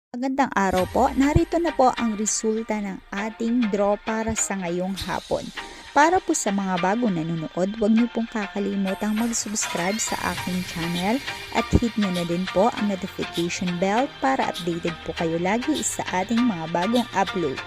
Magandang araw po. Narito na po ang resulta ng ating draw para sa ngayong hapon. Para po sa mga bagong nanonood, huwag niyo pong kakalimutang mag-subscribe sa aking channel at hit niyo na din po ang notification bell para updated po kayo lagi sa ating mga bagong upload.